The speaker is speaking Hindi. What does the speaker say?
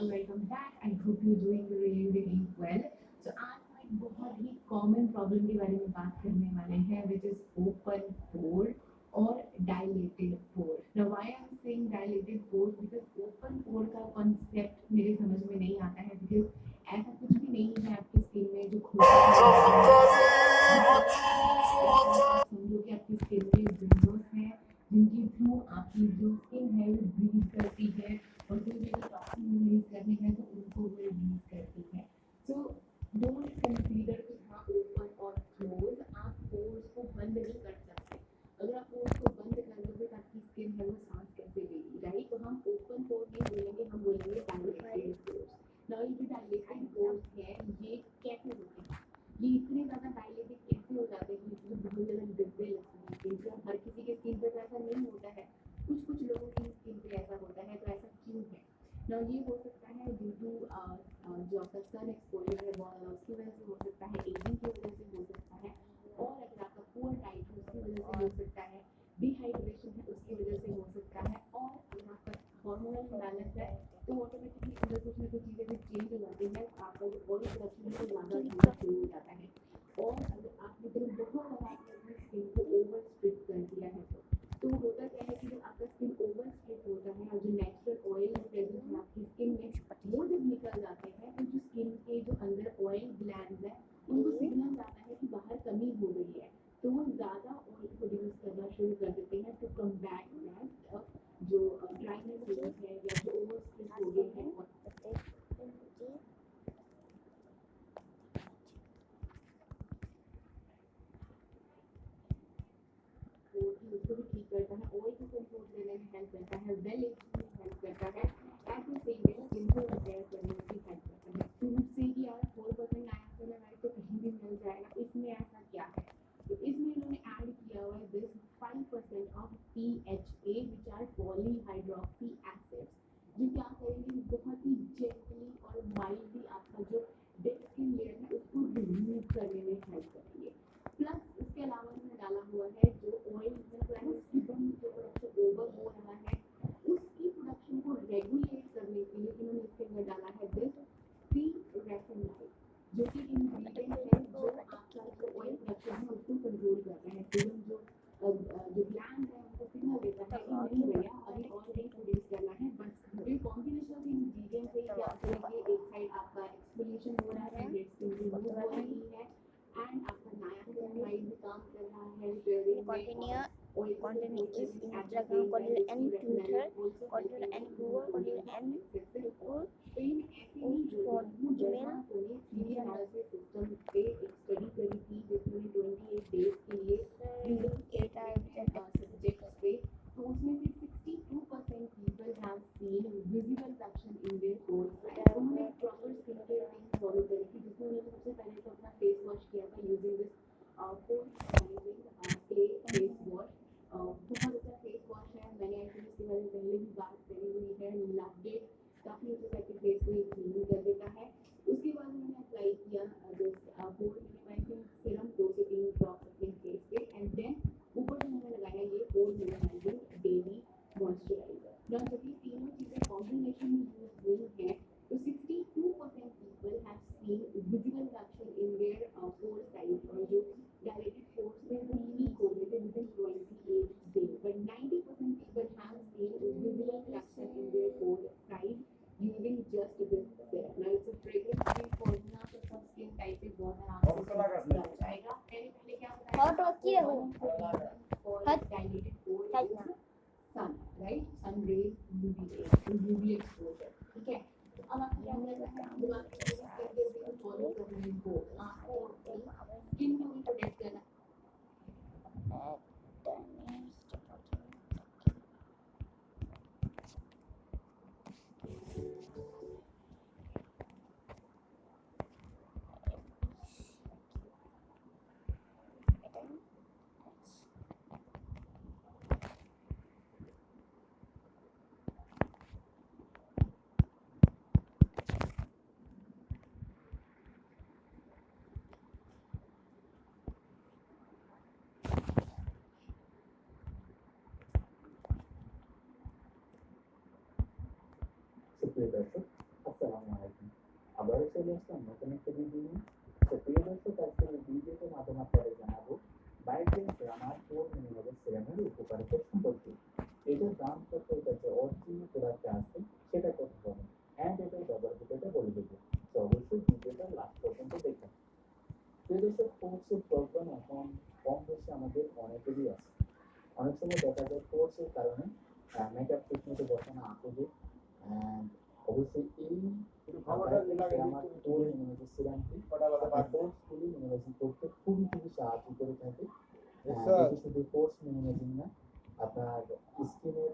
all, welcome back. I hope you're doing really well. So आज हम एक बहुत ही कॉमन प्रॉब्लम के बारे में बात करने वाले हैं, which is open pore और dilated pore. Now why I'm saying dilated pore? Because open pore का concept मेरे समझ में नहीं आता है, because ऐसा कुछ भी नहीं है आपकी स्किन में जो समझो कि आपकी स्किन में विंडोज हैं जिनके थ्रू आपकी जो स्किन है वो ब्रीथ करती है और कोई भी टॉक्सिन रिलीज करनी है तो उनको वो रिलीज करती है. सो डोंट कंसीडर कि हाँ ओपन और क्लोज, आप पोर्स को बंद नहीं कर सकते. अगर आप पोर्स को बंद कर दोगे तो आपकी स्किन है वो सांस कैसे लेगी, राइट? तो हम ओपन पोर नहीं बोलेंगे, हम बोलेंगे डायलेटेड पोर्स. नाउ ये जो डायलेटेड पोर्स है ये कैसे होते हैं, ये इतने ज़्यादा डायलेटेड कैसे हो जाते हैं कि बहुत ज़्यादा डिब्बे लगते हैं स्किन पे. हर किसी के स्किन पे तो ऐसा नहीं होता है, कुछ कुछ लोगों की स्किन पे ऐसा होता है. तो ऐसा क्यों है? ना ये हो सकता है ड्यू टू जो आपका सन एक्सपोजर है वो उसकी वजह से हो सकता है, एजिंग की वजह से हो सकता है, और अगर आपका पुअर डाइट है उसकी वजह से हो सकता है, डिहाइड्रेशन है उसकी वजह से हो सकता है, और अगर आपका हार्मोनल इम्बैलेंस है तो ऑटोमेटिकली अंदर कुछ ना कुछ चीज़ें भी चेंज हो जाती है, आपका जो ऑयल प्रोडक्शन है वो ज़्यादा होना शुरू हो जाता है. और अगर आपने कहीं बहुत ज़्यादा अपनी स्किन को ओवर स्ट्रिप कर दिया है तो होता क्या है कि जब आपका स्किन ओवर स्ट्रिप होता है और जो नेचुरल ऑयल प्रेजेंट है आपकी स्किन में वो जब निकल जाते हैं तो जो स्किन के जो अंदर ऑयल ग्लैंड्स है उनको सिग्नल जाता है कि बाहर कमी हो गई है, तो वो ज़्यादा ऑयल प्रोड्यूस करना शुरू कर देते हैं टू कम्बैट दैट जो ड्राइनेस हो गई है या जो ओवर स्ट्रिप हो गई है. उसको भी ठीक करता है, ऑयल को कंट्रोल करने में हेल्प करता है, वेल एजिंग में हेल्प करता है, at the same time skin को रिपेयर करने में भी हेल्प करता है. फ्रूट से ही यार 4% नाइट्रोजन तो कहीं भी मिल जाएगा. इसमें ऐसा क्या है? तो इसमें इन्होंने ऐड किया हुआ है this 5% of PHA which are polyhydroxy acids, जो क्या करेंगे बहुत ही जेंटली और माइल्डली आपका जो डेड स्किन लेयर है उसको रिमूव करने में हेल्प करेंगे. प्लस उसके अलावा उन्होंने डाला हुआ है जो ऑयल सीबम जो प्रोडक्शन ओवर हो रहा है उसकी प्रोडक्शन को रेगुलेट करने के लिए इन्होंने इसके अंदर डाला है दिस सी रेफिनाइड, जो कि इंग्रेडिएंट है जो आपका जो ऑयल प्रोडक्शन है उसको कंट्रोल करता है. सीबम जो ग्लैंड है उनको सिग्नल देता है कि नहीं भैया अभी ऑयल नहीं प्रोड्यूस करना है, बस ये कॉम्बिनेशन ऑफ इंग्रेडिएंट से क्या करेंगे, एक साइड आपका एक्सफोलिएशन हो रहा है, डेड स्किन रिमूव हो रही है, एंड आपका नाइट्रोजन भी काम कर रहा है रिपेयरिंग में. Continue is Instagram, continue and Twitter, continue and Google, continue and Facebook, for Gmail, system पे एक स्टडी करी थी जिसमें 28 डेज के लिए सब्जेक्ट्स पे, तो उसमें से 62% people have seen visible reduction in their pores. उन्होंने एक proper skin care routine follow करी थी जिसमें उन्होंने सबसे पहले तो अपना फेस वॉश किया था using this pores managing clay face wash. बहुत अच्छा फेस वॉश है, मैंने एक्चुअली इसके बारे में पहले भी बात करी हुई है. लव्ड इट, काफ़ी अच्छे से आपके फेस को क्लीन कर देता है. उसके बाद उन्होंने अप्लाई किया दिस पोर मिनिमाइजिंग सीरम 2 से 3 ड्रॉप्स अपने फेस पे, एंड देन ऊपर से उन्होंने लगाया ये पोर मिनिमाइजिंग डेली मॉइस्चराइजर. जब जब ये तीनों चीज़ें कॉम्बिनेशन में यूज हुई हैं तो 62% people have seen visible reduction in their pore size, और जो डायलेटेड पोर्स थे वो ठीक हो गए थे within 28 days. But 90% people have seen visible reduction in their pore size using just this serum. Now it's a fragrance free formula, तो सब स्किन टाइप पे बहुत आराम से लग जाएगा. पहले क्या बताया Hot rocky है वो. for dilated pore is sun, right? Sun rays, UV exposure. ठीक है, तो अब आप क्या करना है, जब आप स्किन केयर रूटीन फॉलो कर रहे हो आपको अपनी स्किन को भी प्रोटेक्ट करना. सुप्रिय दर्शक, চলে আসলাম নতুন একটা ভিডিও নিয়ে। তো প্রিয় দর্শক, আজকে এই ভিডিওটির মাধ্যমে আপনাদের জানাবো বাইটেন্স রামার 4 মিলিমিটার সিরামের উপকারিতা সম্পর্কে। এটার দাম কত, এটা যে অরিজিনাল প্রোডাক্ট আছে সেটা কত হবে, অ্যান্ড এটার ব্যবহারিকতা বলে দেবো। তো অবশ্যই ভিডিওটা লাস্ট পর্যন্ত দেখুন। প্রিয় দর্শক, কোর্সের প্রবলেম এখন কম বেশি আমাদের অনেকেরই আছে। অনেক সময় দেখা যায় কোর্সের কারণে মেকআপ ঠিকমতো বসে না আপুদের। অ্যান্ড অবশ্যই এই আমার কোর মিনিমাইজ সিরামটি কোর্সগুলি মিনিমাইজিং করতে খুবই সাহায্য করে থাকে। এটি শুধু কোর্স মিনিমাইজিং না, আপনার স্কিনের